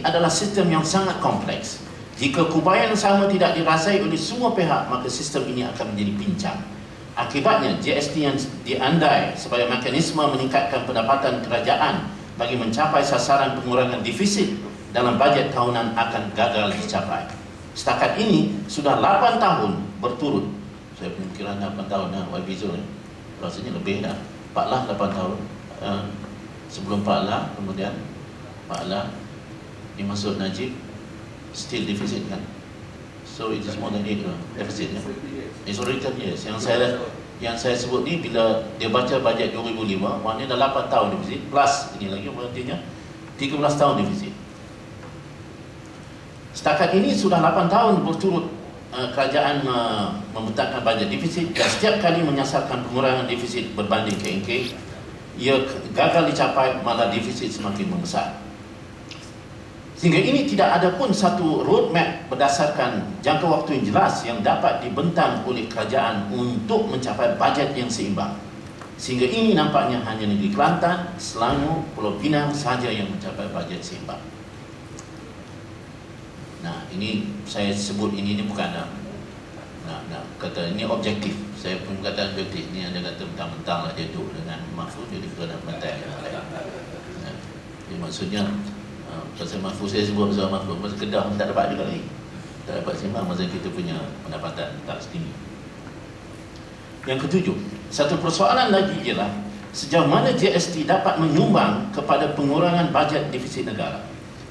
adalah sistem yang sangat kompleks. Jika kubayan sama tidak dirasai oleh semua pihak, maka sistem ini akan menjadi pincang. Akibatnya, GST yang diandai sebagai mekanisme meningkatkan pendapatan kerajaan bagi mencapai sasaran pengurangan defisit dalam bajet tahunan akan gagal dicapai. Setakat ini, sudah 8 tahun berturut. Saya perkiraan 8 tahun YB Zul ni. Rasanya lebih dah. Pak Lah 8 tahun. Sebelum Pak Lah, kemudian Pak Lah dimasuk Najib, still deficit kan. So it is more than 8 deficit. It's already 10 years. Yang saya sebut ni bila dia baca bajet 2005, maknanya dah 8 tahun deficit plus ini lagi berartinya 13 tahun deficit. Setakat ini sudah 8 tahun berturut kerajaan membentangkan bajet defisit, dan setiap kali menyasarkan pengurangan defisit berbanding KNK, ia gagal dicapai, malah defisit semakin membesar. Sehingga ini tidak ada pun satu roadmap berdasarkan jangka waktu yang jelas yang dapat dibentang oleh kerajaan untuk mencapai bajet yang seimbang. Sehingga ini nampaknya hanya negeri Kelantan, Selangor, Pulau Pinang sahaja yang mencapai bajet seimbang. Nah, ini saya sebut ini bukan nak kata ini objektif. Saya pun kata objektif. Ini anda kata mentang-mentang lah dia duduk dengan Mahfuz, jadi kita nak mentai. Jadi maksudnya pasal Mahfuz, saya sebut pasal Mahfuz, pasal Kedah tak dapat juga lagi. Tak dapat seimbang masa kita punya pendapatan tak setinggi. Yang ketujuh, satu persoalan lagi ialah sejauh mana GST dapat menyumbang kepada pengurangan bajet defisit negara.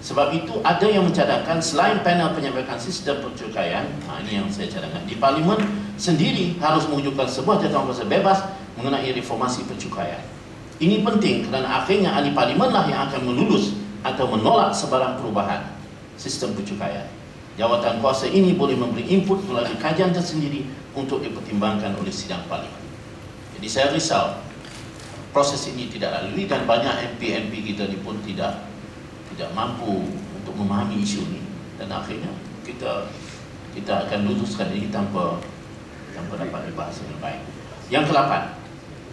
Sebab itu ada yang mencadangkan selain panel penyebakan sistem percukaian, ini yang saya cadangkan, di Parlimen sendiri harus mewujudkan sebuah jawatankuasa bebas mengenai reformasi percukaian. Ini penting kerana akhirnya ahli Parlimen lah yang akan melulus atau menolak sebarang perubahan sistem percukaian. Jawatankuasa ini boleh memberi input melalui kajian tersendiri untuk dipertimbangkan oleh sidang Parlimen. Jadi saya risau proses ini tidak lalui, dan banyak MP-MP kita ni pun tidak mampu untuk memahami isu ini, dan akhirnya kita akan luluskan ini tanpa dapat dibahas dengan baik. Yang ke-8,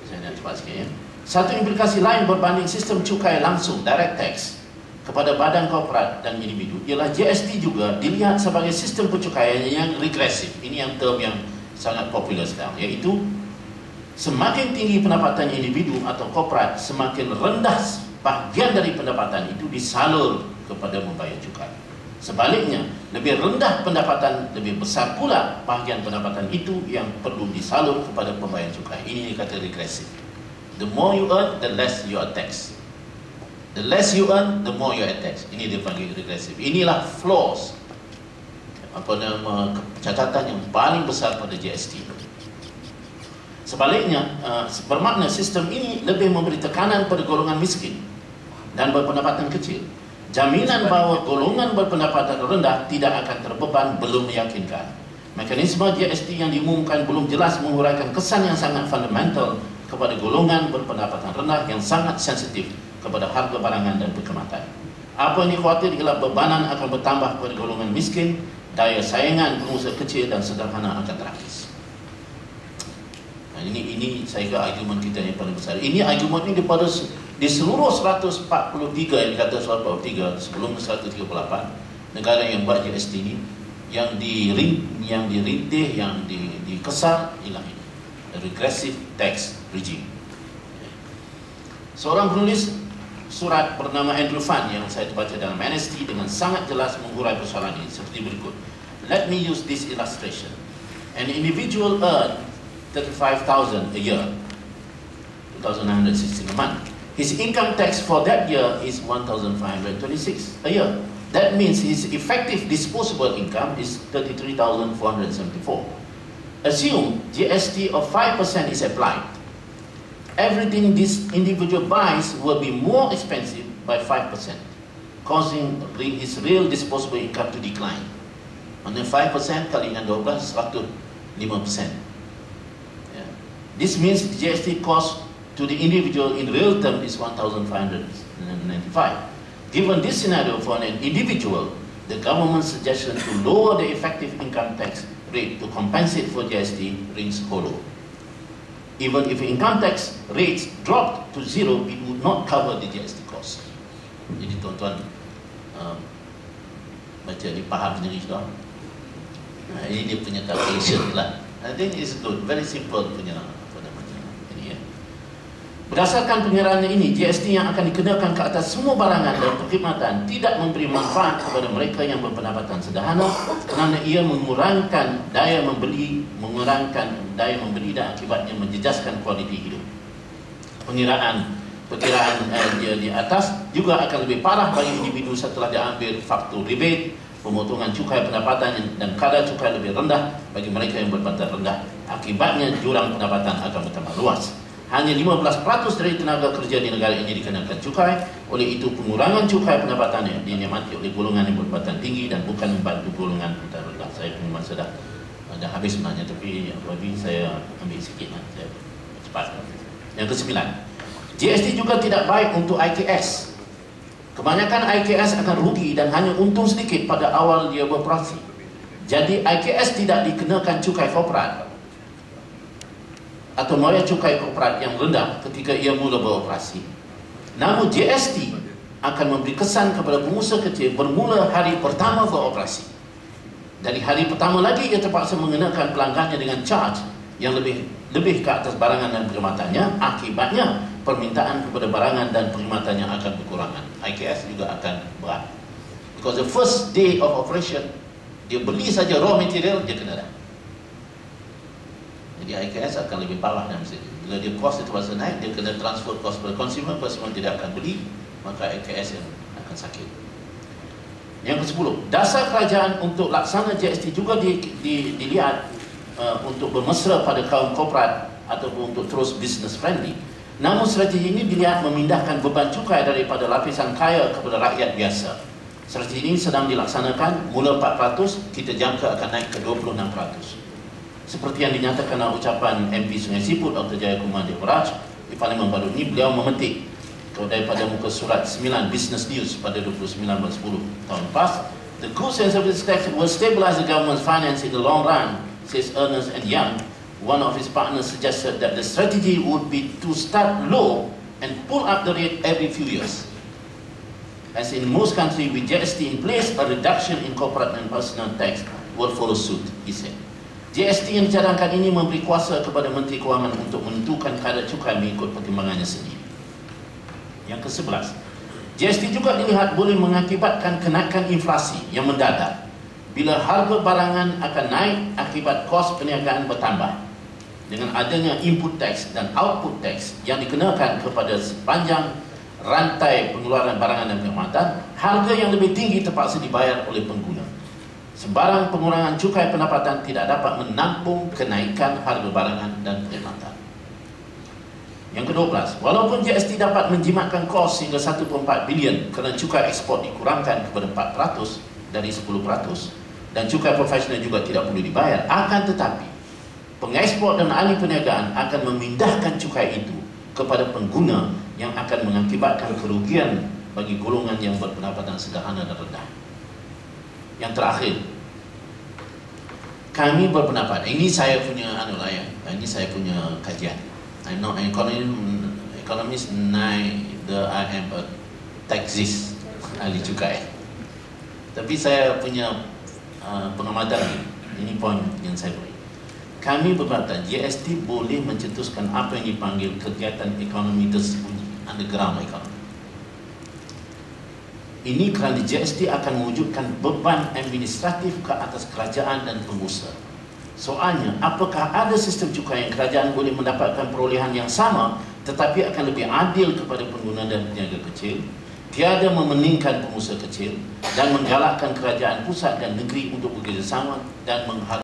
saya nak cepat sikit ya. Satu implikasi lain berbanding sistem cukai langsung direct tax kepada badan korporat dan individu ialah GST juga dilihat sebagai sistem percukaian yang regresif. Ini yang term yang sangat popular sekarang, iaitu semakin tinggi pendapatan individu atau korporat, semakin rendah bahagian dari pendapatan itu disalur kepada membayar cukai. Sebaliknya, lebih rendah pendapatan, lebih besar pula bahagian pendapatan itu yang perlu disalur kepada pembayar cukai. Ini dikata regresif. The more you earn, the less you are taxed. The less you earn, the more you are taxed. Ini dia panggil regresif. Inilah flaws, catatan yang paling besar pada GST. Sebaliknya, bermakna sistem ini lebih memberi tekanan pada golongan miskin dan berpendapatan kecil. Jaminan bahawa golongan berpendapatan rendah tidak akan terbeban belum meyakinkan. Mekanisme GST yang diumumkan belum jelas menguraikan kesan yang sangat fundamental kepada golongan berpendapatan rendah yang sangat sensitif kepada harga barangan dan perkhidmatan. Apa yang dikhawatir ialah bebanan akan bertambah kepada golongan miskin, daya saingan pengusaha kecil dan sederhana akan terhapus. Ini saya kira argumen kita yang paling besar. Ini argumen ini di seluruh 143 yang dikata 143 sebelum 138 negara yang buat GST ini, yang dirintih, yang dikesal ialah ini, regressive tax regime. Seorang penulis surat bernama Andrew Fund yang saya baca dalam MNST dengan sangat jelas mengurai persoalan ini seperti berikut. Let me use this illustration. An individual earn 35,000 a year, 2,916 a month. His income tax for that year is 1,526 a year. That means his effective disposable income is 33,474. Assume GST of 5% is applied. Everything this individual buys will be more expensive by 5%, causing his real disposable income to decline. And then 5% kali dengan 12, 105%. This means the GST cost to the individual in real term is 1,595. Given this scenario for an individual, the government's suggestion to lower the effective income tax rate to compensate for GST rings hollow. Even if income tax rates dropped to zero, it would not cover the GST cost. Jadi tuan-tuan, baca dia faham sendiri sudah. Ini dia punya calculation lah. I think it's good, very simple punya apa namanya ini ya. Berdasarkan pengiraan ini, GST yang akan dikenakan ke atas semua barangan dan perkhidmatan tidak memberi manfaat kepada mereka yang berpendapatan sederhana kerana ia mengurangkan daya membeli dan akibatnya menjejaskan kualiti hidup. Perkiraan di atas juga akan lebih parah bagi individu setelah diambil faktor rebate, pemotongan cukai pendapatan dan kadar cukai lebih rendah bagi mereka yang berpendapatan rendah. Akibatnya jurang pendapatan akan bertambah luas. Hanya 15% dari tenaga kerja di negara ini dikenakan cukai. Oleh itu pengurangan cukai pendapatan yang dinikmati oleh golongan yang berpendapatan tinggi dan bukan membantu golongan pendapatan rendah. Saya punya masa dah habis sebenarnya, tapi bagi saya ambil sikit lah, saya cepat. Yang ke-9, GST juga tidak baik untuk IKS. Kebanyakan IKS akan rugi dan hanya untung sedikit pada awal dia beroperasi. Jadi IKS tidak dikenakan cukai korporat atau maya cukai korporat yang rendah ketika ia mula beroperasi. Namun GST akan memberi kesan kepada pengusaha kecil bermula hari pertama beroperasi. Dari hari pertama lagi ia terpaksa mengenakan pelanggannya dengan charge yang lebih ke atas barangan dan perkhidmatannya. Akibatnya permintaan kepada barangan dan perkhidmatannya akan berkurangan. IKS juga akan berat. Because the first day of operation, dia beli saja raw material, dia kena dah. Jadi IKS akan lebih parah dalam sini. Bila dia cost itu terpaksa naik, dia kena transfer cost kepada consumer tidak akan beli, maka IKS yang akan sakit. Yang ke-10, dasar kerajaan untuk laksana GST juga dilihat untuk bermesra pada kaum korporat ataupun untuk terus business friendly. Namun strategi ini dilihat memindahkan beban cukai daripada lapisan kaya kepada rakyat biasa. Strategi ini sedang dilaksanakan, mula 4%, kita jangka akan naik ke 26%. Seperti yang dinyatakan dalam ucapan MP Sungai Siput Dr. Jayakumar Devaraj di Parlimen baru ini, beliau memetik daripada muka surat 9 Business News pada 29/10 tahun lepas. The goods and services tax will stabilize the government's finance in the long run, says Ernst & Young. One of his partners suggested that the strategy would be to start low and pull up the rate every few years. As in most countries with GST in place, a reduction in corporate and personal tax will follow suit, he said. GST yang dicadangkan ini memberi kuasa kepada Menteri Kewangan untuk menentukan kadar cukai mengikut pertimbangannya sendiri. Yang ke-11, GST juga dilihat boleh mengakibatkan kenaikan inflasi yang mendadak bila harga barangan akan naik akibat kos perniagaan bertambah. Dengan adanya input tax dan output tax yang dikenakan kepada sepanjang rantai pengeluaran barangan dan perkhidmatan, harga yang lebih tinggi terpaksa dibayar oleh pengguna. Sebarang pengurangan cukai pendapatan tidak dapat menampung kenaikan harga barangan dan perkhidmatan. Yang ke-12, walaupun GST dapat menjimatkan kos hingga 1.4 bilion kerana cukai ekspor dikurangkan kepada 4% dari 10% dan cukai profesional juga tidak perlu dibayar, akan tetapi pengekspor dan ahli perniagaan akan memindahkan cukai itu kepada pengguna yang akan mengakibatkan kerugian bagi golongan yang berpendapatan sederhana dan rendah. Yang terakhir, kami berpendapat, ini saya punya ini saya punya kajian. I'm not an economist, neither I am a taxist, ahli cukai. Tapi saya punya pengamatan ini poin yang saya beri. Kami berkata GST boleh mencetuskan apa yang dipanggil kegiatan ekonomi tersembunyi, underground economy. Ini kerana GST akan mewujudkan beban administratif ke atas kerajaan dan pengusaha. Soalnya, apakah ada sistem cukai yang kerajaan boleh mendapatkan perolehan yang sama tetapi akan lebih adil kepada pengguna dan peniaga kecil, tiada memeningkan pengusaha kecil dan menggalakkan kerajaan pusat dan negeri untuk bekerjasama dan menghargai